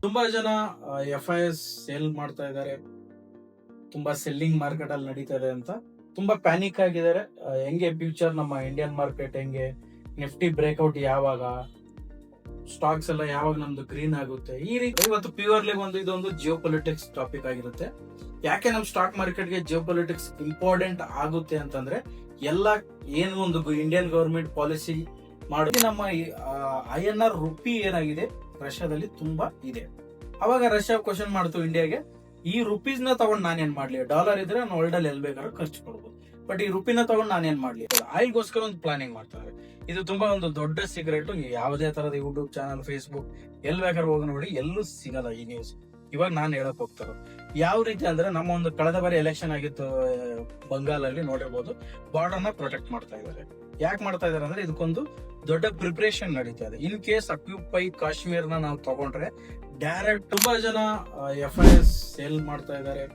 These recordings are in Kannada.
ತುಂಬಾ ಜನ FIS ಸೇಲ್ ಮಾಡ್ತಾ ಇದ್ದಾರೆ. ತುಂಬಾ ಸೆಲ್ಲಿಂಗ್ ಮಾರ್ಕೆಟ್ ಅಲ್ಲಿ ನಡೀತಾ ಇದೆ ಅಂತ ತುಂಬಾ ಪ್ಯಾನಿಕ್ ಆಗಿದ್ದಾರೆ. ಹೆಂಗೆ ಫ್ಯೂಚರ್ ನಮ್ಮ ಇಂಡಿಯನ್ ಮಾರ್ಕೆಟ್ ಹೆಂಗೆ, ನಿಫ್ಟಿ ಬ್ರೇಕ್ಔಟ್ ಯಾವಾಗ, ಸ್ಟಾಕ್ಸ್ ಎಲ್ಲ ಯಾವಾಗ ನಮ್ದು ಗ್ರೀನ್ ಆಗುತ್ತೆ, ಈ ರೀತಿ ಇವತ್ತು ಪ್ಯೂರ್ಲಿ ಇದೊಂದು ಜಿಯೋ ಪೊಲಿಟಿಕ್ಸ್ ಟಾಪಿಕ್ ಆಗಿರುತ್ತೆ. ಯಾಕೆ ನಮ್ಮ ಸ್ಟಾಕ್ ಮಾರ್ಕೆಟ್ಗೆ ಜಿಯೋ ಪೊಲಿಟಿಕ್ಸ್ ಇಂಪಾರ್ಟೆಂಟ್ ಆಗುತ್ತೆ ಅಂತಂದ್ರೆ, ಎಲ್ಲ ಏನು ಒಂದು ಇಂಡಿಯನ್ ಗವರ್ಮೆಂಟ್ ಪಾಲಿಸಿ ಮಾಡೋದು, ನಮ್ಮ INR ರುಪಿ ಏನಾಗಿದೆ ರಷ್ಯಾದಲ್ಲಿ ತುಂಬಾ ಇದೆ. ಅವಾಗ ರಷ್ಯಾ ಕ್ವಶನ್ ಮಾಡ್ತು ಇಂಡಿಯಾಗೆ, ಈ ರುಪೀಸ್ ನ ತಗೊಂಡ್ ನಾನೇನ್ ಮಾಡ್ಲಿ, ಡಾಲರ್ ಇದ್ರೆ ನಾನು ವರ್ಲ್ಡ್ ಅಲ್ಲಿ ಎಲ್ ಬೇಕಾದ್ರೂ ಖರ್ಚು ಕೊಡ್ಬೋದು, ಬಟ್ ಈ ರುಪಿನ ತಗೊಂಡ್ ನಾನೇನ್ ಮಾಡ್ಲಿ, ಆಯಿಲ್ಗೋಸ್ಕರ ಒಂದು ಪ್ಲಾನಿಂಗ್ ಮಾಡ್ತಾರೆ. ಇದು ತುಂಬಾ ಒಂದು ದೊಡ್ಡ ಸೀಕ್ರೆಟ್. ಯಾವುದೇ ತರದ ಯೂಟ್ಯೂಬ್ ಚಾನಲ್, ಫೇಸ್ಬುಕ್ ಎಲ್ ಬೇಕಾದ್ರೂ ಹೋಗಿ ನೋಡಿ, ಎಲ್ಲೂ ಸಿಗಲ್ಲ ಈ ನ್ಯೂಸ್. ಇವಾಗ ನಾನು ಹೇಳಕ್ ಹೋಗ್ತಾರೋ ಯಾವ ರೀತಿ ಅಂದ್ರೆ, ನಮ್ಮ ಒಂದು ಕಳೆದ ಬಾರಿ ಎಲೆಕ್ಷನ್ ಆಗಿತ್ತು ಬಂಗಾಲಲ್ಲಿ, ನೋಡಿರ್ಬೋದು, ಬಾರ್ಡರ್ ನ ಪ್ರೊಟೆಕ್ಟ್ ಮಾಡ್ತಾ ಇದ್ದಾರೆ. ಯಾಕೆ ಮಾಡ್ತಾ ಇದಾರೆ ಅಂದ್ರೆ, ಇದಕ್ಕೊಂದು ದೊಡ್ಡ ಪ್ರಿಪರೇಷನ್ ನಡೀತಾ ಇದೆ. ಇನ್ ಕೇಸ್ ಅಕ್ಯುಪೈ ಕಾಶ್ಮೀರ್ನ ನಾವು ತಗೊಂಡ್ರೆ ಡೈರೆಕ್ಟ್ ತುಂಬಾ ಜನ FIS ಸೇಲ್ ಮಾಡ್ತಾ ಇದ್ದಾರೆ.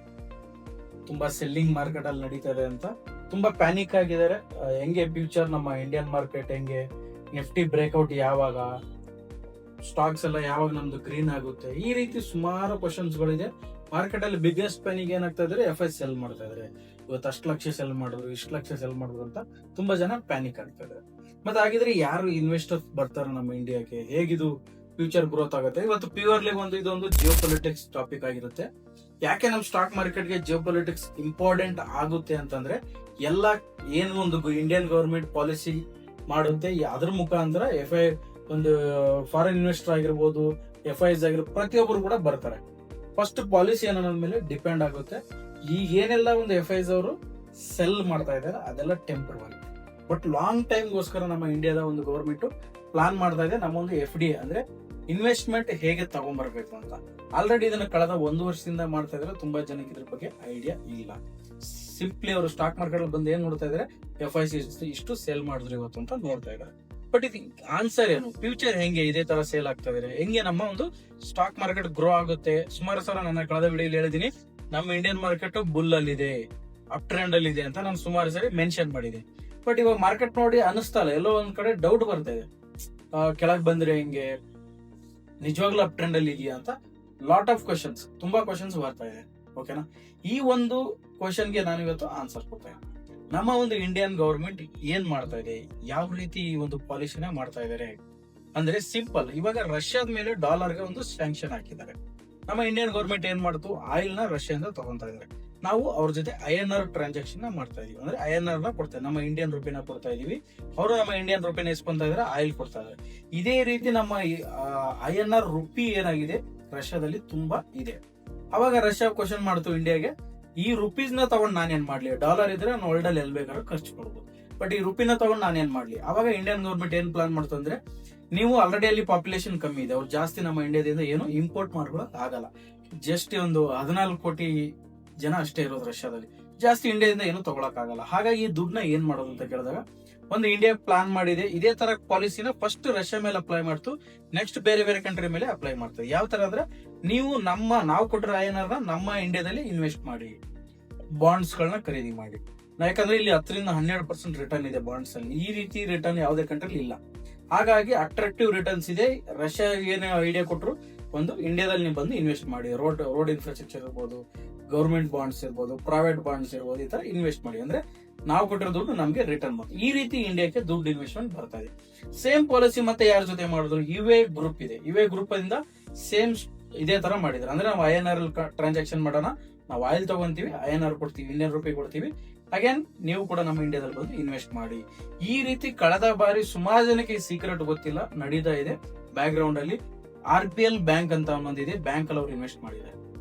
ತುಂಬಾ ಸೆಲ್ಲಿಂಗ್ ಮಾರ್ಕೆಟ್ ಅಲ್ಲಿ ನಡೀತಾ ಇದೆ ಅಂತ ತುಂಬಾ ಪ್ಯಾನಿಕ್ ಆಗಿದ್ದಾರೆ. ಹೆಂಗೆ ಫ್ಯೂಚರ್ ನಮ್ಮ ಇಂಡಿಯನ್ ಮಾರ್ಕೆಟ್ ಹೆಂಗೆ, ನಿಫ್ಟಿ ಬ್ರೇಕ್ಔಟ್ ಯಾವಾಗ, ಸ್ಟಾಕ್ಸ್ ಎಲ್ಲ ಯಾವಾಗ ನಮ್ದು ಗ್ರೀನ್ ಆಗುತ್ತೆ, ಈ ರೀತಿ ಸುಮಾರು ಕ್ವಶನ್ಸ್ ಗಳಿದೆ. ಮಾರ್ಕೆಟ್ ಅಲ್ಲಿ ಬಿಗ್ಗೆಸ್ಟ್ ಪ್ಯಾನಿಕ್ ಏನಾಗ್ತಾ ಇದ್ದಾರೆ, FIS ಸೆಲ್ ಮಾಡ್ತಾ ಇದ್ದಾರೆ. ಇವತ್ತು ಅಷ್ಟು ಲಕ್ಷ ಸೆಲ್ ಮಾಡಿದ್ರು, ಇಷ್ಟು ಲಕ್ಷ ಸೆಲ್ ಮಾಡಿದ್ರು ಅಂತ ತುಂಬಾ ಜನ ಪ್ಯಾನಿಕ್ ಆಗ್ತಾ ಇದ್ದಾರೆ. ಮತ್ತೆ ಹಾಗಿದ್ರೆ ಯಾರು ಇನ್ವೆಸ್ಟರ್ಸ್ ಬರ್ತಾರೆ ನಮ್ಮ ಇಂಡಿಯಾಕ್ಕೆ, ಹೇಗಿದು ಫ್ಯೂಚರ್ ಗ್ರೋತ್ ಆಗುತ್ತೆ? ಇವತ್ತು ಪ್ಯೂರ್ಲಿ ಇದೊಂದು ಜಿಯೋ ಪೊಲಿಟಿಕ್ಸ್ ಟಾಪಿಕ್ ಆಗಿರುತ್ತೆ. ಯಾಕೆ ನಮ್ಮ ಸ್ಟಾಕ್ ಮಾರ್ಕೆಟ್ಗೆ ಜಿಯೋ ಪೊಲಿಟಿಕ್ಸ್ ಇಂಪಾರ್ಟೆಂಟ್ ಆಗುತ್ತೆ ಅಂತಂದ್ರೆ, ಎಲ್ಲ ಏನು ಒಂದು ಇಂಡಿಯನ್ ಗವರ್ಮೆಂಟ್ ಪಾಲಿಸಿ ಮಾಡುತ್ತೆ, ಅದ್ರ ಮುಖಾಂತರ ಒಂದು ಫಾರಿನ್ ಇನ್ವೆಸ್ಟರ್ ಆಗಿರ್ಬೋದು, FIS ಆಗಿರ್ಬೋದು, ಪ್ರತಿಯೊಬ್ಬರು ಕೂಡ ಬರ್ತಾರೆ. ಫಸ್ಟ್ ಪಾಲಿಸಿ ಅನ್ನೋದ್ರ ಮೇಲೆ ಡಿಪೆಂಡ್ ಆಗುತ್ತೆ. ಈಗ ಏನೆಲ್ಲ ಒಂದು FIS ಅವರು ಸೆಲ್ ಮಾಡ್ತಾ ಇದ್ದಾರೆ ಅದೆಲ್ಲ ಟೆಂಪರರಿ, ಬಟ್ ಲಾಂಗ್ ಟೈಮ್ ಗೋಸ್ಕರ ನಮ್ಮ ಇಂಡಿಯಾದ ಒಂದು ಗವರ್ಮೆಂಟ್ ಪ್ಲಾನ್ ಮಾಡ್ತಾ ಇದೆ. ನಮ್ಮ ಒಂದು FDI ಅಂದ್ರೆ ಇನ್ವೆಸ್ಟ್ಮೆಂಟ್ ಹೇಗೆ ತಗೊಂಡ್ಬರ್ಬೇಕು ಅಂತ. ಆಲ್ರೆಡಿ ಇದನ್ನ ಕಳೆದ 1 ವರ್ಷದಿಂದ ಮಾಡ್ತಾ ಇದ್ರೆ ತುಂಬಾ ಜನಕ್ಕೆ ಇದ್ರ ಬಗ್ಗೆ ಐಡಿಯಾ ಇಲ್ಲ. ಸಿಂಪ್ಲಿ ಅವರು ಸ್ಟಾಕ್ ಮಾರ್ಕೆಟ್ ಅಲ್ಲಿ ಬಂದು ಏನ್ ನೋಡ್ತಾ ಇದಾರೆ, FIS ಇಷ್ಟು ಸೇಲ್ ಮಾಡಿದ್ರು ಇವತ್ತು ಅಂತ ನೋಡ್ತಾ ಇದ್ದಾರೆ. ಬಟ್ ಇದು ಆನ್ಸರ್ ಏನು, ಫ್ಯೂಚರ್ ಹೆಂಗೆ ಇದೇ ತರ ಸೇಲ್ ಆಗ್ತಾ ಇದಾರೆ, ಹೆಂಗೆ ನಮ್ಮ ಒಂದು ಸ್ಟಾಕ್ ಮಾರ್ಕೆಟ್ ಗ್ರೋ ಆಗುತ್ತೆ? ಸುಮಾರು ಸಲ ನನ್ನ ಕಳೆದ ವಿಡಿಯೋ ಹೇಳಿದೀನಿ, ನಮ್ಮ ಇಂಡಿಯನ್ ಮಾರ್ಕೆಟ್ ಬುಲ್ ಅಲ್ಲಿ ಇದೆ, ಅಪ್ ಟ್ರೆಂಡ್ ಅಲ್ಲಿ ಇದೆ ಅಂತ ನಾನು ಸುಮಾರು ಸರಿ ಮೆನ್ಷನ್ ಮಾಡಿದೆ. ಬಟ್ ಇವಾಗ ಮಾರ್ಕೆಟ್ ನೋಡಿ ಅನಿಸ್ತಾ ಇಲ್ಲ, ಎಲ್ಲೋ ಒಂದ್ ಕಡೆ ಡೌಟ್ ಬರ್ತಾ ಇದೆ, ಕೆಳಗ್ ಬಂದ್ರೆ ಹೆಂಗೆ, ನಿಜವಾಗ್ಲೂ ಅಪ್ ಟ್ರೆಂಡ್ ಅಲ್ಲಿ ಇದೆಯಾ ಅಂತ ಲಾಟ್ ಆಫ್ ಕ್ವಶನ್ಸ್, ತುಂಬಾ ಕ್ವಶನ್ಸ್ ಬರ್ತಾ ಇದೆ. ಓಕೆನಾ? ಈ ಒಂದು ಕ್ವಶನ್ ಗೆ ನಾನು ಇವತ್ತು ಆನ್ಸರ್ ಕೊಡ್ತೇನೆ. ನಮ್ಮ ಒಂದು ಇಂಡಿಯನ್ ಗವರ್ಮೆಂಟ್ ಏನ್ ಮಾಡ್ತಾ ಇದೆ, ಯಾವ ರೀತಿ ಈ ಒಂದು ಪಾಲಿಸಿನ ಮಾಡ್ತಾ ಇದಾರೆ ಅಂದ್ರೆ ಸಿಂಪಲ್. ಇವಾಗ ರಷ್ಯಾದ ಮೇಲೆ ಡಾಲರ್ಗೆ ಒಂದು ಸ್ಯಾಂಕ್ಷನ್ ಹಾಕಿದ್ದಾರೆ. ನಮ್ಮ ಇಂಡಿಯನ್ ಗವರ್ಮೆಂಟ್ ಏನ್ ಮಾಡ್ತು, ಆಯಿಲ್ ನ ರಷ್ಯಾದಿಂದ ತಗೊಂತಾ ಇದಾರೆ. ನಾವು ಅವ್ರ ಜೊತೆ INR ಟ್ರಾನ್ಸಾಕ್ಷನ್ ಮಾಡ್ತಾ ಇದೀವಿ, ಅಂದ್ರೆ INR ನ ಕೊಡ್ತಾ, ನಮ್ಮ ಇಂಡಿಯನ್ ರುಪಿನ ಕೊಡ್ತಾ ಇದೀವಿ, ಅವರು ನಮ್ಮ ಇಂಡಿಯನ್ ರುಪಿನ ಇಸ್ಕೊಂತಾ ಇದಾರೆ, ಆಯಿಲ್ ಕೊಡ್ತಾ ಇದಾರೆ. ಇದೇ ರೀತಿ ನಮ್ಮ INR ರುಪಿ ಏನಾಗಿದೆ ರಷ್ಯಾದಲ್ಲಿ ತುಂಬಾ ಇದೆ. ಅವಾಗ ರಷ್ಯಾ ಕ್ವಶನ್ ಮಾಡ್ತು ಇಂಡಿಯಾಗೆ, ಈ ರುಪೀಸ್ ನ ತಗೊಂಡ್ ನಾನೇನ್ ಮಾಡ್ಲಿ, ಡಾಲರ್ ಇದ್ರೆ ನಾನು ವರ್ಲ್ಡ್ ಅಲ್ಲಿ ಎಲ್ ಬೇಕಾದ್ರೂ ಖರ್ಚು ಕೊಡ್ಬೋದು, ಬಟ್ ಈ ರುಪಿನ ತಗೊಂಡ್ ನಾನೇನ್ ಮಾಡ್ಲಿ? ಅವಾಗ ಇಂಡಿಯನ್ ಗವರ್ಮೆಂಟ್ ಏನ್ ಪ್ಲಾನ್ ಮಾಡ್ತು ಅಂದ್ರೆ, ನೀವು ಆಲ್ರೆಡಿ ಅಲ್ಲಿ ಪಾಪ್ಯುಲೇಷನ್ ಕಮ್ಮಿ ಇದೆ, ಅವ್ರು ಜಾಸ್ತಿ ನಮ್ಮ ಇಂಡಿಯಾದಿಂದ ಏನು ಇಂಪೋರ್ಟ್ ಮಾಡ್ಕೊಳಕ್ ಆಗಲ್ಲ. ಜಸ್ಟ್ ಒಂದು 14 ಕೋಟಿ ಜನ ಅಷ್ಟೇ ಇರೋದು ರಷ್ಯಾದಲ್ಲಿ, ಜಾಸ್ತಿ ಇಂಡಿಯಾದಿಂದ ಏನು ತಗೊಳಕ್ ಆಗಲ್ಲ. ಹಾಗಾಗಿ ಈ ದುಡ್ಡನ್ನ ಏನ್ ಮಾಡೋದು ಅಂತ ಕೇಳಿದಾಗ, ಒಂದು ಇಂಡಿಯಾ ಪ್ಲಾನ್ ಮಾಡಿದೆ, ಇದೇ ತರ ಪಾಲಿಸಿನ ಫಸ್ಟ್ ರಷ್ಯಾ ಮೇಲೆ ಅಪ್ಲೈ ಮಾಡ್ತು, ನೆಕ್ಸ್ಟ್ ಬೇರೆ ಬೇರೆ ಕಂಟ್ರಿ ಮೇಲೆ ಅಪ್ಲೈ ಮಾಡ್ತೇವೆ. ಯಾವ ತರ ಅಂದ್ರೆ, ನೀವು ನಾವು ಕೊಟ್ಟಿರೋ INR ನ ನಮ್ಮ ಇಂಡಿಯಾದಲ್ಲಿ ಇನ್ವೆಸ್ಟ್ ಮಾಡಿ, ಬಾಂಡ್ಸ್ ಗಳನ್ನ ಖರೀದಿ ಮಾಡಿ. ಯಾಕಂದ್ರೆ ಇಲ್ಲಿ 10-12% ರಿಟರ್ನ್ ಇದೆ ಬಾಂಡ್ಸ್ ಅಲ್ಲಿ, ಈ ರೀತಿ ರಿಟರ್ನ್ ಯಾವುದೇ ಕಂಟ್ರಿ ಇಲ್ಲ. ಹಾಗಾಗಿ ಅಟ್ರಾಕ್ಟಿವ್ ರಿಟರ್ನ್ಸ್ ಇದೆ. ರಷ್ಯಾ ಏನು ಐಡಿಯಾ ಕೊಟ್ಟರು, ಒಂದು ಇಂಡಿಯಾದಲ್ಲಿ ನೀವು ಬಂದು ಇನ್ವೆಸ್ಟ್ ಮಾಡಿ, ರೋಡ್ ಇನ್ಫ್ರಾಸ್ಟ್ರಕ್ಚರ್ ಇರ್ಬೋದು, ಗವರ್ಮೆಂಟ್ ಬಾಂಡ್ಸ್ ಇರ್ಬೋದು, ಪ್ರೈವೇಟ್ ಬಾಂಡ್ಸ್ ಇರ್ಬೋದು, ಈ ತರ ಇನ್ವೆಸ್ಟ್ ಮಾಡಿ, ಅಂದ್ರೆ ನಾವು ಕೊಟ್ಟಿರೋ ದುಡ್ಡು ನಮಗೆ ರಿಟರ್ನ್ ಮಾಡಿ. ಈ ರೀತಿ ಇಂಡಿಯಾಕ್ಕೆ ದುಡ್ಡು ಇನ್ವೆಸ್ಟ್ಮೆಂಟ್ ಬರ್ತಾ ಇದೆ. ಸೇಮ್ ಪಾಲಿಸಿ ಮತ್ತೆ ಯಾರ ಜೊತೆ ಮಾಡಿದ್ರು, UA ಗ್ರೂಪ್ ಇದೆ. UA ಗ್ರೂಪ್ ಇಂದ ಸೇಮ್ ಇದೇ ತರ ಮಾಡಿದ್ರು. ಅಂದ್ರೆ ನಾವು INR ಟ್ರಾನ್ಸಾಕ್ಷನ್ ಮಾಡೋಣ, ನಾವು ಆಯಿಲ್ ತಗೊಂತೀವಿ, INR ಕೊಡ್ತೀವಿ, ಇಂಡಿಯನ್ ರುಪಿ ಕೊಡ್ತೀವಿ, ಅಗೇನ್ ನೀವು ಕೂಡ ನಮ್ಮ ಇಂಡಿಯಾದಲ್ಲಿ ಬಂದು ಇನ್ವೆಸ್ಟ್ ಮಾಡಿ. ಈ ರೀತಿ ಕಳೆದ ಬಾರಿ ಸುಮಾರು ಜನಕ್ಕೆ ಈ ಸೀಕ್ರೆಟ್ ಗೊತ್ತಿಲ್ಲ, ನಡೀತಾ ಇದೆ ಬ್ಯಾಕ್ ಗ್ರೌಂಡ್ ಅಲ್ಲಿ. RBL ಬ್ಯಾಂಕ್ ಅಂತ ಒಂದೊಂದಿದೆ, ಬ್ಯಾಂಕ್ ಅಲ್ಲಿ ಅವ್ರು ಇನ್ವೆಸ್ಟ್ ಮಾಡಿದ್ದಾರೆ.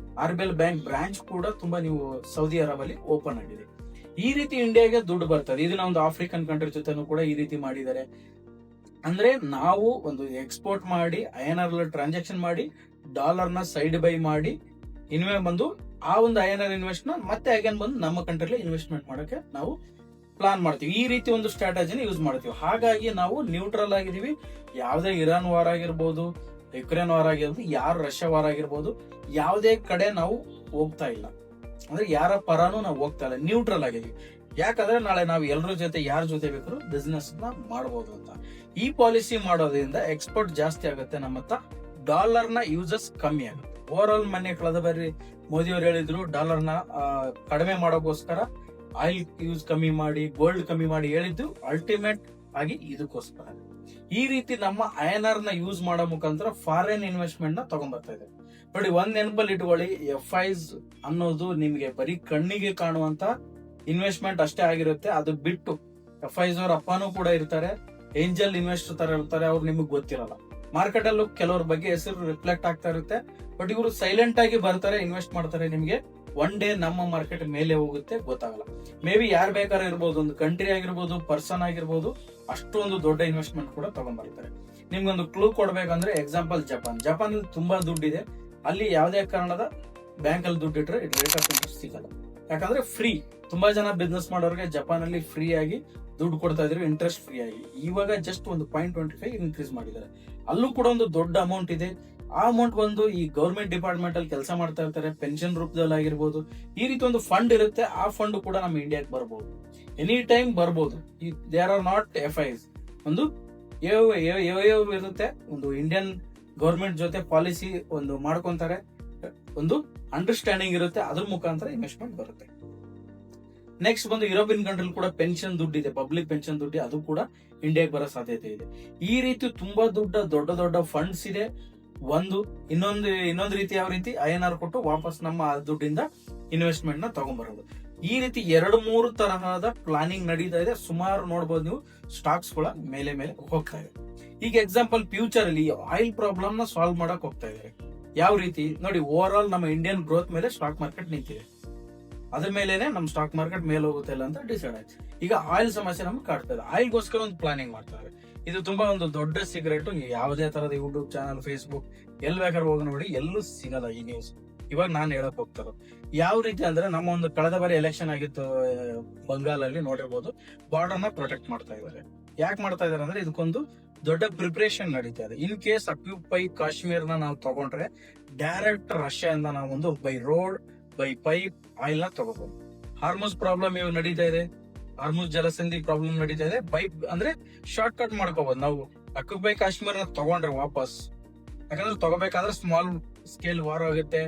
RBL ಬ್ಯಾಂಕ್ ಬ್ರಾಂಚ್ ಕೂಡ ತುಂಬಾ ನೀವು ಸೌದಿ ಅರಬ್ ಅಲ್ಲಿ ಓಪನ್ ಆಗಿದೆ. ಈ ರೀತಿ ಇಂಡಿಯಾಗೆ ದುಡ್ಡು ಬರ್ತದೆ. ಇದನ್ನ ಒಂದು ಆಫ್ರಿಕನ್ ಕಂಟ್ರಿ ಜೊತೆನೂ ಕೂಡ ಈ ರೀತಿ ಮಾಡಿದ್ದಾರೆ. ಅಂದ್ರೆ ನಾವು ಒಂದು ಎಕ್ಸ್ಪೋರ್ಟ್ ಮಾಡಿ, INR ಟ್ರಾನ್ಸಾಕ್ಷನ್ ಮಾಡಿ, ಡಾಲರ್ ನ ಸೈಡ್ ಬೈ ಮಾಡಿ, ಬಂದು ಆ ಒಂದು INR ಇನ್ವೆಸ್ಟ್ ಮತ್ತೆ ಅಗೇನ್ ಬಂದು ನಮ್ಮ ಕಂಟ್ರಿಲಿ ಇನ್ವೆಸ್ಟ್ಮೆಂಟ್ ಮಾಡಕ್ಕೆ ನಾವು ಪ್ಲಾನ್ ಮಾಡ್ತೀವಿ. ಈ ರೀತಿ ಒಂದು ಸ್ಟ್ರಾಟಜಿನ ಯೂಸ್ ಮಾಡ್ತೀವಿ. ಹಾಗಾಗಿ ನಾವು ನ್ಯೂಟ್ರಲ್ ಆಗಿದೀವಿ. ಯಾವುದೇ ಇರಾನ್ ವಾರ್ ಆಗಿರ್ಬೋದು, ಯುಕ್ರೇನ್ ವಾರ್ ಆಗಿರ್ಬೋದು, ಯಾರು ರಷ್ಯಾ ವಾರ್ ಆಗಿರ್ಬೋದು, ಯಾವುದೇ ಕಡೆ ನಾವು ಹೋಗ್ತಾ ಇಲ್ಲ, ಅಂದ್ರೆ ಯಾರ ಪರಾನು ನಾವು ಹೋಗ್ತಾ ಇಲ್ಲ, ನ್ಯೂಟ್ರಲ್ ಆಗಿದೀವಿ. ಯಾಕಂದ್ರೆ ನಾಳೆ ನಾವು ಎಲ್ಲರ ಜೊತೆ ಯಾರ ಜೊತೆ ಬೇಕಾದ್ರೂ ಬಿಸ್ನೆಸ್ ನ ಮಾಡಬಹುದು ಅಂತ. ಈ ಪಾಲಿಸಿ ಮಾಡೋದ್ರಿಂದ ಎಕ್ಸ್ಪೋರ್ಟ್ ಜಾಸ್ತಿ ಆಗುತ್ತೆ, ನಮ್ಮ ಡಾಲರ್ನ ಯೂಸಸ್ ಕಮ್ಮಿ ಆಗುತ್ತೆ. ಓವರ್ ಆಲ್ ಮೊನ್ನೆ ಕಳೆದ ಬಾರಿ ಮೋದಿ ಅವರು ಹೇಳಿದ್ರು ಡಾಲರ್ನ ಕಡಿಮೆ ಮಾಡೋಕ್ಕೋಸ್ಕರ ಆಯಿಲ್ ಯೂಸ್ ಕಮ್ಮಿ ಮಾಡಿ, ಗೋಲ್ಡ್ ಕಮ್ಮಿ ಮಾಡಿ ಹೇಳಿದ್ದು ಅಲ್ಟಿಮೇಟ್ ಆಗಿ ಇದಕ್ಕೋಸ್ಕರ. ಈ ರೀತಿ ನಮ್ಮ INR ನ ಯೂಸ್ ಮಾಡೋ ಮುಖಾಂತರ ಫಾರಿನ್ ಇನ್ವೆಸ್ಟ್ಮೆಂಟ್ ನ ತಗೊಂಡ್ಬರ್ತಾ ಇದೆ. ನೋಡಿ, ಒಂದ್ ನೆನಪಲ್ಲಿ ಇಟ್ಕೊಳ್ಳಿ, FIs ಅನ್ನೋದು ನಿಮ್ಗೆ ಬರೀ ಕಣ್ಣಿಗೆ ಕಾಣುವಂತ ಇನ್ವೆಸ್ಟ್ಮೆಂಟ್ ಅಷ್ಟೇ ಆಗಿರುತ್ತೆ. ಅದು ಬಿಟ್ಟು FIs ಅವ್ರ ಅಪ್ಪನೂ ಕೂಡ ಇರ್ತಾರೆ, ಏಂಜಲ್ ಇನ್ವೆಸ್ಟರ್ ತರ ಇರ್ತಾರೆ, ಅವ್ರು ನಿಮಗ್ ಗೊತ್ತಿರಲ್ಲ. ಮಾರ್ಕೆಟ್ ಅಲ್ಲೂ ಕೆಲವ್ರ ಬಗ್ಗೆ ಹೆಸರು ರಿಫ್ಲೆಕ್ಟ್ ಆಗ್ತಾ ಇರುತ್ತೆ, ಬಟ್ ಇವರು ಸೈಲೆಂಟ್ ಆಗಿ ಬರ್ತಾರೆ, ಇನ್ವೆಸ್ಟ್ ಮಾಡ್ತಾರೆ. ನಿಮ್ಗೆ ಒನ್ ಡೇ ನಮ್ಮ ಮಾರ್ಕೆಟ್ ಮೇಲೆ ಹೋಗುತ್ತೆ, ಗೊತ್ತಾಗಲ್ಲ. ಮೇ ಬಿ ಯಾರು ಬೇಕಾದ್ರೂ ಇರ್ಬೋದು, ಒಂದು ಕಂಟ್ರಿ ಆಗಿರ್ಬೋದು, ಪರ್ಸನ್ ಆಗಿರ್ಬೋದು, ಅಷ್ಟೊಂದು ದೊಡ್ಡ ಇನ್ವೆಸ್ಟ್ಮೆಂಟ್ ಕೂಡ ತಗೊಂಡ್ಬರ್ತಾರೆ. ನಿಮ್ಗೊಂದು ಕ್ಲೂ ಕೊಡ್ಬೇಕಂದ್ರೆ ಎಕ್ಸಾಂಪಲ್ ಜಪಾನ್ ಅಲ್ಲಿ ತುಂಬಾ ದುಡ್ಡಿದೆ. ಅಲ್ಲಿ ಯಾವುದೇ ಕಾರಣದ ಬ್ಯಾಂಕ್ ಅಲ್ಲಿ ದುಡ್ಡು ಇಟ್ರೆ ರೇಟ್ ಆಫ್ ಇಂಟ್ರೆಸ್ಟ್ ಸಿಗಲ್ಲ, ಯಾಕಂದ್ರೆ ಫ್ರೀ. ತುಂಬಾ ಜನ ಬಿಸ್ನೆಸ್ ಮಾಡೋರಿಗೆ ಜಪಾನ್ ಅಲ್ಲಿ ಫ್ರೀ ಆಗಿ ದುಡ್ಡು ಕೊಡ್ತಾ ಇದ್ರು, ಇಂಟ್ರೆಸ್ಟ್ ಫ್ರೀ ಆಗಿ. ಇವಾಗ ಜಸ್ಟ್ ಒಂದು 0.25 ಇನ್ಕ್ರೀಸ್ ಮಾಡಿದ್ದಾರೆ. ಅಲ್ಲೂ ಕೂಡ ಒಂದು ದೊಡ್ಡ ಅಮೌಂಟ್ ಇದೆ. ಆ ಅಮೌಂಟ್ ಬಂದು ಈ ಗೌರ್ಮೆಂಟ್ ಡಿಪಾರ್ಟ್ಮೆಂಟ್ ಅಲ್ಲಿ ಕೆಲಸ ಮಾಡ್ತಾ ಇರ್ತಾರೆ, ಪೆನ್ಷನ್ ರೂಪದಲ್ಲಿ ಆಗಿರ್ಬೋದು. ಈ ರೀತಿ ಒಂದು ಫಂಡ್ ಇರುತ್ತೆ, ಆ ಫಂಡ್ ಕೂಡ ನಮ್ಮ ಇಂಡಿಯಾಗೆ ಬರ್ಬೋದು, ಎನಿ ಟೈಮ್ ಬರ್ಬೋದು. There are not FIs. ಒಂದು ಇರುತ್ತೆ, ಒಂದು ಇಂಡಿಯನ್ ಗೌರ್ಮೆಂಟ್ ಜೊತೆ ಪಾಲಿಸಿ ಒಂದು ಮಾಡ್ಕೊಂತಾರೆ, ಒಂದು ಅಂಡರ್ಸ್ಟ್ಯಾಂಡಿಂಗ್ ಇರುತ್ತೆ, ಅದ್ರ ಮುಖಾಂತರ ಇನ್ವೆಸ್ಟ್ಮೆಂಟ್ ಬರುತ್ತೆ. ನೆಕ್ಸ್ಟ್ ಬಂದು ಯುರೋಪಿಯನ್ ಕಂಟ್ರಿ ಕೂಡ ಪೆನ್ಷನ್ ದುಡ್ಡು ಇದೆ, ಪಬ್ಲಿಕ್ ಪೆನ್ಷನ್ ದುಡ್ಡು, ಅದು ಕೂಡ ಇಂಡಿಯಾಗೆ ಬರೋ ಸಾಧ್ಯತೆ ಇದೆ. ಈ ರೀತಿ ತುಂಬಾ ದೊಡ್ಡ ದೊಡ್ಡ ಫಂಡ್ಸ್ ಇದೆ. ಇನ್ನೊಂದು ರೀತಿ ಯಾವ ರೀತಿ INR ಕೊಟ್ಟು ವಾಪಸ್ ನಮ್ಮ ದುಡ್ಡಿಂದ ಇನ್ವೆಸ್ಟ್ಮೆಂಟ್ ನ ತಗೊಂಡ್ಬರೋದು. ಈ ರೀತಿ 2-3 ತರಹದ ಪ್ಲಾನಿಂಗ್ ನಡೀತಾ ಇದೆ. ಸುಮಾರು ನೋಡಬಹುದು ನೀವು, ಸ್ಟಾಕ್ಸ್ ಗಳ ಮೇಲೆ ಹೋಗ್ತಾ ಇದೆ. ಈಗ ಎಕ್ಸಾಂಪಲ್ ಫ್ಯೂಚರ್ ಅಲ್ಲಿ ಆಯಿಲ್ ಪ್ರಾಬ್ಲಮ್ ನ ಸಾಲ್ವ್ ಮಾಡಕ್ ಹೋಗ್ತಾ ಇದ್ದಾರೆ. ಯಾವ ರೀತಿ ನೋಡಿ, ಓವರ್ ಆಲ್ ನಮ್ಮ ಇಂಡಿಯನ್ ಗ್ರೋತ್ ಮೇಲೆ ಸ್ಟಾಕ್ ಮಾರ್ಕೆಟ್ ನಿಂತಿದೆ, ಅದ್ರ ಮೇಲೆನೆ ನಮ್ಮ ಸ್ಟಾಕ್ ಮಾರ್ಕೆಟ್ ಮೇಲೆ ಹೋಗುತ್ತೆ ಇಲ್ಲ ಅಂತ ಡಿಸೈಡ್ ಆಯ್ತು. ಈಗ ಆಯಿಲ್ ಸಮಸ್ಯೆ ನಮ್ಗೆ ಕಾಡ್ತಾ ಇದೆ, ಆಯಿಲ್ಗೋಸ್ಕರ ಒಂದು ಪ್ಲಾನಿಂಗ್ ಮಾಡ್ತಾರೆ. ಇದು ತುಂಬಾ ಒಂದು ದೊಡ್ಡ ಸೀಕ್ರೆಟ್. ಯಾವುದೇ ತರದ ಯೂಟ್ಯೂಬ್ ಚಾನಲ್, ಫೇಸ್ಬುಕ್ ಎಲ್ಲಿ ಬೇಕಾದ್ರೂ ಹೋಗಿ ನೋಡಿ, ಎಲ್ಲೂ ಸಿಗಲ್ಲ ಈ ನ್ಯೂಸ್. ಇವಾಗ ನಾನು ಹೇಳಕ್ ಹೋಗ್ತಾರ ಯಾವ ರೀತಿ ಅಂದ್ರೆ, ನಮ್ಮ ಒಂದು ಕಳೆದ ಬಾರಿ ಎಲೆಕ್ಷನ್ ಆಗಿತ್ತು ಬಂಗಾಲಲ್ಲಿ, ನೋಡಿರ್ಬೋದು, ಬಾರ್ಡರ್ ನ ಪ್ರೊಟೆಕ್ಟ್ ಮಾಡ್ತಾ ಇದ್ದಾರೆ. ಯಾಕೆ ಮಾಡ್ತಾ ಇದಾರೆ ಅಂದ್ರೆ, ಇದಕ್ಕೊಂದು ದೊಡ್ಡ ಪ್ರಿಪರೇಷನ್ ನಡೀತಾ ಇದೆ. ಇನ್ ಕೇಸ್ ಅಕ್ಯುಪೈ ಕಾಶ್ಮೀರ್ನ ನಾವು ತಗೊಂಡ್ರೆ ಡೈರೆಕ್ಟ್ ರಷ್ಯಾದಿಂದ ನಾವು ಒಂದು by road, by pipe oil ನ ತಗೋಬಹುದು. ಹಾರ್ಮೋಸ್ ಪ್ರಾಬ್ಲಮ್ ಇವಾಗ ನಡೀತಾ ಇದೆ, ಹಾರ್ಮೋಸ್ ಜಲಸಂಧಿ ಪ್ರಾಬ್ಲಮ್ ನಡೀತಾ ಇದೆ. ಪೈಪ್ ಅಂದ್ರೆ ಶಾರ್ಟ್ ಕಟ್ ಮಾಡ್ಕೋಬಹುದು ನಾವು. ಅಕ್ಯುಪೈ ಕಾಶ್ಮೀರ್ನ ತಗೊಂಡ್ರೆ ವಾಪಸ್, ಯಾಕಂದ್ರೆ ತಗೋಬೇಕಾದ್ರೆ ಸ್ಮಾಲ್ ಸ್ಕೇಲ್ ವಾರ್ ಆಗುತ್ತೆ,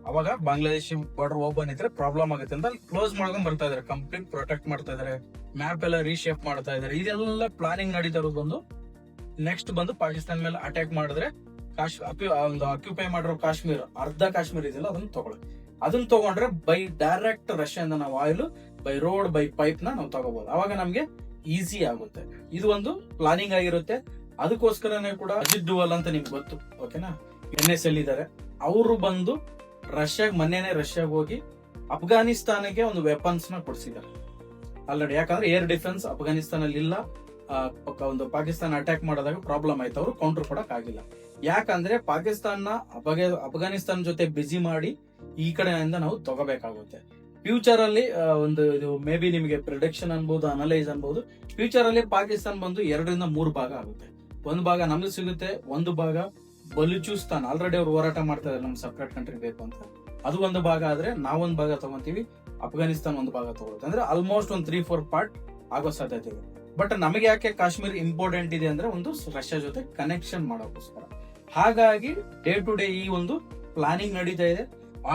ಅವಾಗ ಬಾಂಗ್ಲಾದೇಶಿ ಬಾರ್ಡರ್ ಓಪನ್ ಇದ್ರೆ ಪ್ರಾಬ್ಲಮ್ ಆಗುತ್ತೆ ಅಂತ ಕ್ಲೋಸ್ ಮಾಡ್ಕೊಂಡ್ ಬರ್ತಾ ಇದಾರೆ. ಕಂಪ್ಲೀಟ್ ಪ್ರೊಟೆಕ್ಟ್ ಮಾಡ್ತಾ ಇದಾರೆ, ಮ್ಯಾಪ್ ಎಲ್ಲ ರೀಶೇಪ್ ಮಾಡ್ತಾ ಇದಾರೆ. ಇದೆಲ್ಲ ಪ್ಲಾನಿಂಗ್ ನಡೀತಾ ಇರೋದು. ಬಂದು ನೆಕ್ಸ್ಟ್ ಬಂದು ಪಾಕಿಸ್ತಾನ ಮೇಲೆ ಅಟ್ಯಾಕ್ ಮಾಡಿದ್ರೆ ಒಂದು ಅಕ್ಯುಪೈ ಮಾಡಿರೋ ಕಾಶ್ಮೀರ, ಅರ್ಧ ಕಾಶ್ಮೀರ ಇದೆಯಲ್ಲ, ಅದನ್ನ ತಗೊಂಡ್ರೆ ಬೈ ಡೈರೆಕ್ಟ್ ರಷ್ಯಾದಿಂದ ನಾವು oil by road, by pipe ನ ನಾವು ತಗೋಬಹುದು. ಅವಾಗ ನಮ್ಗೆ ಈಸಿ ಆಗುತ್ತೆ. ಇದು ಒಂದು ಪ್ಲಾನಿಂಗ್ ಆಗಿರುತ್ತೆ. ಅದಕ್ಕೋಸ್ಕರನೇ ಕೂಡ ಅಜಿತ್ ಡುವಲ್ ಅಂತ ನಿಮ್ಗೆ ಗೊತ್ತು, ಓಕೆನಾ, NSL ಇದ್ದಾರೆ. ಅವರು ಬಂದು ಮೊನ್ನೆನೆ ರಷ್ಯಾಗ್ ಹೋಗಿ ಅಫ್ಘಾನಿಸ್ತಾನಕ್ಕೆ ಒಂದು ವೆಪನ್ಸ್ ನ ಕೊಡಿಸಿದ್ದಾರೆ ಆಲ್ರೆಡಿ. ಯಾಕಂದ್ರೆ ಏರ್ ಡಿಫೆನ್ಸ್ ಅಫ್ಘಾನಿಸ್ತಾನಲ್ಲಿ ಇಲ್ಲ. ಒಂದು ಪಾಕಿಸ್ತಾನ ಅಟ್ಯಾಕ್ ಮಾಡಿದಾಗ ಪ್ರಾಬ್ಲಮ್ ಆಯ್ತು, ಅವರು ಕೌಂಟರ್ ಕೊಡಕ್ ಆಗಿಲ್ಲ. ಯಾಕಂದ್ರೆ ಪಾಕಿಸ್ತಾನ ಅಫ್ಘಾನಿಸ್ತಾನ ಜೊತೆ ಬಿಸಿ ಮಾಡಿ ಈ ಕಡೆಯಿಂದ ನಾವು ತಗೋಬೇಕಾಗುತ್ತೆ. ಫ್ಯೂಚರ್ ಅಲ್ಲಿ ಒಂದು ಇದು ಮೇ ಬಿ ನಿಮಗೆ ಪ್ರಿಡಿಕ್ಷನ್ ಅನ್ಬಹುದು, ಅನಲೈಸ್ ಅನ್ಬಹುದು. ಫ್ಯೂಚರ್ ಅಲ್ಲಿ ಪಾಕಿಸ್ತಾನ ಬಂದು 2-3 ಭಾಗ ಆಗುತ್ತೆ. ಒಂದು ಭಾಗ ನಮ್ಗೆ ಸಿಗುತ್ತೆ, ಒಂದು ಭಾಗ ಬಲೂಚಿಸ್ತಾನ್, ಆಲ್ರೆಡಿ ಅವ್ರು ಹೋರಾಟ ಮಾಡ್ತಾ ಇದ್ದಾರೆ ನಮ್ಗೆ ಸಪರೇಟ್ ಕಂಟ್ರಿ ಬೇಕು ಅಂತ. ಅದು ಒಂದು ಭಾಗ ಆದ್ರೆ ನಾವೊಂದು ಭಾಗ ತಗೊಂತೀವಿ, ಅಫ್ಘಾನಿಸ್ತಾನ ಒಂದು ಭಾಗ ತಗೊಳುತ್ತೆ. ಅಂದ್ರೆ ಆಲ್ಮೋಸ್ಟ್ ಒಂದು 3-4 ಪಾರ್ಟ್ ಆಗೋ ಸಾಧ್ಯತೆ ಇದೆ. ಬಟ್ ನಮಗೆ ಯಾಕೆ ಕಾಶ್ಮೀರ್ ಇಂಪಾರ್ಟೆಂಟ್ ಇದೆ ಅಂದ್ರೆ, ಒಂದು ರಷ್ಯಾ ಜೊತೆ ಕನೆಕ್ಷನ್ ಮಾಡೋಕ್ಕೋಸ್ಕರ. ಹಾಗಾಗಿ ಡೇ ಟು ಡೇ ಈ ಒಂದು ಪ್ಲಾನಿಂಗ್ ನಡೀತಾ ಇದೆ.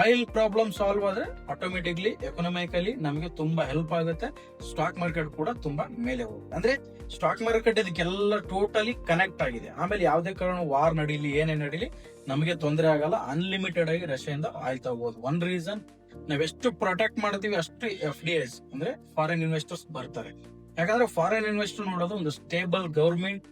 ಆಯಿಲ್ ಪ್ರಾಬ್ಲಮ್ ಸಾಲ್ವ್ ಆದ್ರೆ ಆಟೋಮೆಟಿಕ್ಲಿ ಎಕನಾಮಿಕಲಿ ನಮಗೆ ತುಂಬಾ ಹೆಲ್ಪ್ ಆಗುತ್ತೆ. ಸ್ಟಾಕ್ ಮಾರ್ಕೆಟ್ ಕೂಡ ತುಂಬಾ ಮೇಲೆ ಹೋಗುತ್ತೆ. ಅಂದ್ರೆ ಸ್ಟಾಕ್ ಮಾರ್ಕೆಟ್ ಇದಕ್ಕೆಲ್ಲ ಟೋಟಲಿ ಕನೆಕ್ಟ್ ಆಗಿದೆ. ಆಮೇಲೆ ಯಾವುದೇ ಕಾರಣ ವಾರ್ ನಡೀಲಿ, ಏನೇ ನಡೀಲಿ, ನಮಗೆ ತೊಂದರೆ ಆಗಲ್ಲ. ಅನ್ಲಿಮಿಟೆಡ್ ಆಗಿ ರಷ್ಯಾದಿಂದ ಆಯಿಲ್ ತಗೋಬಹುದು. ಒನ್ ರೀಸನ್, ನಾವೆಷ್ಟು ಪ್ರೊಟೆಕ್ಟ್ ಮಾಡ್ತೀವಿ ಅಷ್ಟು FDIs ಅಂದ್ರೆ ಫಾರಿನ್ ಇನ್ವೆಸ್ಟರ್ಸ್ ಬರ್ತಾರೆ. ಯಾಕಂದ್ರೆ ಫಾರಿನ್ ಇನ್ವೆಸ್ಟರ್ ನೋಡೋದು ಒಂದು ಸ್ಟೇಬಲ್ ಗವರ್ಮೆಂಟ್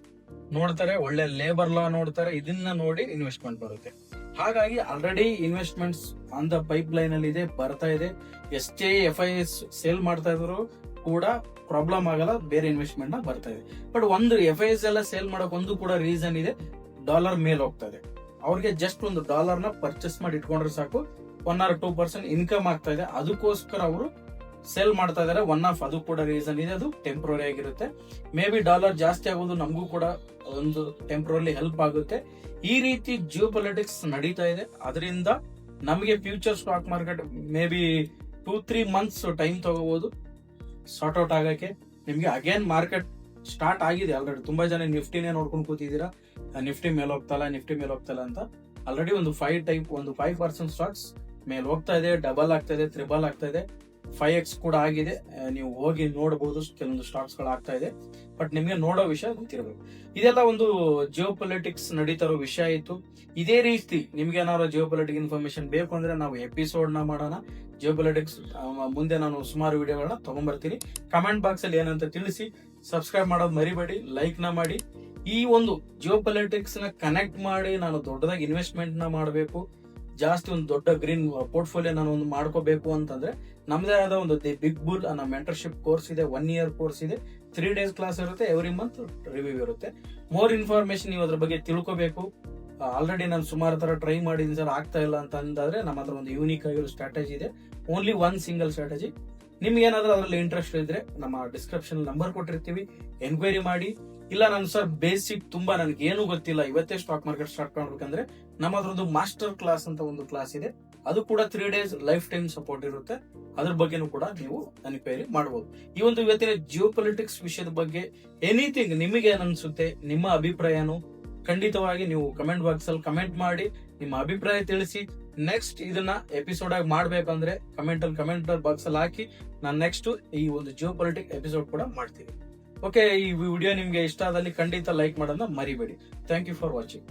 ನೋಡ್ತಾರೆ, ಒಳ್ಳೆ ಲೇಬರ್ ಲಾ ನೋಡ್ತಾರೆ, ಇದನ್ನ ನೋಡಿ ಇನ್ವೆಸ್ಟ್ಮೆಂಟ್ ಬರುತ್ತೆ. ಹಾಗಾಗಿ already investments on the pipe line ಅಲ್ಲಿ ಇದೆ, ಬರ್ತಾ ಇದೆ. ಎಷ್ಟೇ FIs ಸೇಲ್ ಮಾಡ್ತಾ ಇದ್ರು ಕೂಡ ಪ್ರಾಬ್ಲಮ್ ಆಗಲ್ಲ, ಬೇರೆ ಇನ್ವೆಸ್ಟ್ಮೆಂಟ್ ನ ಬರ್ತಾ ಇದೆ. ಬಟ್ ಒಂದು FIs ಎಲ್ಲ ಸೇಲ್ ಮಾಡಕ್ ಒಂದು ಕೂಡ ರೀಸನ್ ಇದೆ, ಡಾಲರ್ ಮೇಲೆ ಹೋಗ್ತಾ ಇದೆ. ಅವ್ರಿಗೆ ಜಸ್ಟ್ ಒಂದು ಡಾಲರ್ ನ ಪರ್ಚೇಸ್ ಮಾಡಿ ಇಟ್ಕೊಂಡ್ರೆ ಸಾಕು, 1 or 2% ಇನ್ಕಮ್ ಆಗ್ತಾ ಇದೆ. ಅದಕ್ಕೋಸ್ಕರ ಅವರು ಸೇಲ್ ಮಾಡ್ತಾ ಇದಾರೆ. ಒನ್ ಆಫ್ ಅದು ಕೂಡ ರೀಸನ್ ಇದೆ, ಅದು ಟೆಂಪ್ರರಿ ಆಗಿರುತ್ತೆ. ಮೇ ಬಿ ಡಾಲರ್ ಜಾಸ್ತಿ ಆಗೋದು ನಮಗೂ ಕೂಡ ಒಂದು ಟೆಂಪ್ರರಿ ಹೆಲ್ಪ್ ಆಗುತ್ತೆ. ಈ ರೀತಿ ಜಿಯೋ ಪೊಲಿಟಿಕ್ಸ್ ನಡೀತಾ ಇದೆ. ಅದರಿಂದ ನಮಗೆ future stock market may be 2-3 months time ತಗೋಬಹುದು ಸಾರ್ಟ್ ಔಟ್ ಆಗಕ್ಕೆ. ನಿಮ್ಗೆ ಅಗೇನ್ ಮಾರ್ಕೆಟ್ ಸ್ಟಾರ್ಟ್ ಆಗಿದೆ ಆಲ್ರೆಡಿ. ತುಂಬಾ ಜನ ನಿಫ್ಟಿನೇ ನೋಡ್ಕೊಂಡು ಕೂತಿದ್ದೀರಾ, ನಿಫ್ಟಿ ಮೇಲೆ ಹೋಗ್ತಲ್ಲ ಅಂತ. ಆಲ್ರೆಡಿ ಒಂದು 5% ಸ್ಟಾಕ್ಸ್ ಮೇಲೆ ಹೋಗ್ತಾ ಇದೆ, ಡಬಲ್ ಆಗ್ತಾ ಇದೆ, ತ್ರಿಬಲ್ ಆಗ್ತಾ ಇದೆ, 5x ಕೂಡ ಆಗಿದೆ. ನೀವು ಹೋಗಿ ನೋಡಬಹುದು, ಕೆಲವೊಂದು ಸ್ಟಾಕ್ಸ್ ಗಳು ಆಗ್ತಾ ಇದೆ. ಬಟ್ ನಿಮ್ಗೆ ನೋಡೋ ವಿಷಯ ಗೊತ್ತಿರಬೇಕು. ಇದೆಲ್ಲ ಒಂದು ಜಿಯೋ ಪೊಲಿಟಿಕ್ಸ್ ನಡೀತಾ ಇರೋ ವಿಷಯ ಆಯ್ತು. ಇದೇ ರೀತಿ ನಿಮ್ಗೆ ಏನಾದ್ರು ಜಿಯೋ ಪೊಲಿಟಿಕ್ ಇನ್ಫಾರ್ಮೇಶನ್ ಬೇಕು ಅಂದ್ರೆ ನಾವು ಎಪಿಸೋಡ್ ನ ಮಾಡೋಣ. ಜಿಯೋ ಪೊಲಿಟಿಕ್ಸ್ ಮುಂದೆ ನಾನು ಸುಮಾರು ವಿಡಿಯೋಗಳನ್ನ ತಗೊಂಡ್ಬರ್ತೀನಿ. ಕಮೆಂಟ್ ಬಾಕ್ಸ್ ಅಲ್ಲಿ ಏನಂತ ತಿಳಿಸಿ. ಸಬ್ಸ್ಕ್ರೈಬ್ ಮಾಡೋದು ಮರಿಬೇಡಿ, ಲೈಕ್ ನ ಮಾಡಿ. ಈ ಒಂದು ಜಿಯೋ ಪೊಲಿಟಿಕ್ಸ್ ನ ಕನೆಕ್ಟ್ ಮಾಡಿ ನಾನು ದೊಡ್ಡದಾಗಿ ಇನ್ವೆಸ್ಟ್ಮೆಂಟ್ ನ ಮಾಡಬೇಕು, ಜಾಸ್ತಿ ಒಂದು ದೊಡ್ಡ ಗ್ರೀನ್ ಪೋರ್ಟ್ಫೋಲಿಯೋ ನಾನು ಒಂದು ಮಾಡ್ಕೋಬೇಕು ಅಂತಂದ್ರೆ ನಮ್ದೇ ಆದ ಒಂದು ದಿ ಬಿಗ್ ಬುಲ್ ಅನ್ನೋ ಮೆಂಟರ್ಶಿಪ್ ಕೋರ್ಸ್ ಇದೆ. 1 year ಕೋರ್ಸ್ ಇದೆ. 3 days ಕ್ಲಾಸ್ ಇರುತ್ತೆ. ಎವ್ರಿ ಮಂತ್ ರಿವ್ಯೂ ಇರುತ್ತೆ. ಮೋರ್ ಇನ್ಫಾರ್ಮೇಶನ್ ನೀವು ಅದ್ರ ಬಗ್ಗೆ ತಿಳ್ಕೋಬೇಕು. ಆಲ್ರೆಡಿ ನಾನು ಸುಮಾರು ತರ ಟ್ರೈ ಮಾಡಿದ್ದೀನಿ ಸರ್, ಆಗ್ತಾ ಇಲ್ಲ ಅಂತ ಅಂದಾದ್ರೆ ನಮ್ಮ ಹತ್ರ ಒಂದು ಯೂನಿಕ್ ಆಗಿರೋ ಸ್ಟ್ರಾಟಜಿ ಇದೆ. Only 1 single strategy. ನಿಮ್ಗೆ ಏನಾದ್ರೂ ಅದರಲ್ಲಿ ಇಂಟ್ರೆಸ್ಟ್ ಇದ್ರೆ ನಮ್ಮ ಡಿಸ್ಕ್ರಿಪ್ಷನ್ ನಂಬರ್ ಕೊಟ್ಟಿರ್ತೀವಿ, ಎನ್ಕ್ವೈರಿ ಮಾಡಿ. ಇಲ್ಲ ನಾನು ಸರ್ ಬೇಸಿಕ್ ತುಂಬಾ ನನಗೆ ಏನು ಗೊತ್ತಿಲ್ಲ, ಇವತ್ತೇ ಸ್ಟಾಕ್ ಮಾರ್ಕೆಟ್ ಸ್ಟಾರ್ಟ್ ಮಾಡ್ಬೇಕಂದ್ರೆ ನಮ್ಮ ಹತ್ರ ಒಂದು ಮಾಸ್ಟರ್ ಕ್ಲಾಸ್ ಅಂತ ಒಂದು ಕ್ಲಾಸ್ ಇದೆ. ಅದು ಕೂಡ 3 days ಲೈಫ್ ಟೈಮ್ ಸಪೋರ್ಟ್ ಇರುತ್ತೆ. ಅದ್ರ ಬಗ್ಗೆನೂ ಕೂಡ ನೀವು ಎನ್ಕ್ವೈರಿ ಮಾಡಬಹುದು. ಈ ಒಂದು ಇವತ್ತಿನ ಜಿಯೋ ಪೊಲಿಟಿಕ್ಸ್ ವಿಷಯದ ಬಗ್ಗೆ ಎನಿಥಿಂಗ್ ನಿಮಗೆ ಏನ್ ಅನ್ಸುತ್ತೆ, ನಿಮ್ಮ ಅಭಿಪ್ರಾಯನು ಖಂಡಿತವಾಗಿ ನೀವು ಕಮೆಂಟ್ ಬಾಕ್ಸ್ ಅಲ್ಲಿ ಕಮೆಂಟ್ ಮಾಡಿ ನಿಮ್ಮ ಅಭಿಪ್ರಾಯ ತಿಳಿಸಿ. ನೆಕ್ಸ್ಟ್ ಇದನ್ನ ಎಪಿಸೋಡ್ ಆಗಿ ಮಾಡ್ಬೇಕಂದ್ರೆ ಕಮೆಂಟ್ ಬಾಕ್ಸ್ ಅಲ್ಲಿ ಹಾಕಿ. ನಾನು ನೆಕ್ಸ್ಟ್ ಈ ಒಂದು ಜಿಯೋ ಪೊಲಿಟಿಕ್ ಎಪಿಸೋಡ್ ಕೂಡ ಮಾಡ್ತೀನಿ. ಓಕೆ, ಈ ವಿಡಿಯೋ ನಿಮ್ಗೆ ಇಷ್ಟ ಆದಲ್ಲಿ ಖಂಡಿತ ಲೈಕ್ ಮಾಡೋದನ್ನ ಮರಿಬೇಡಿ. Thank you for watching.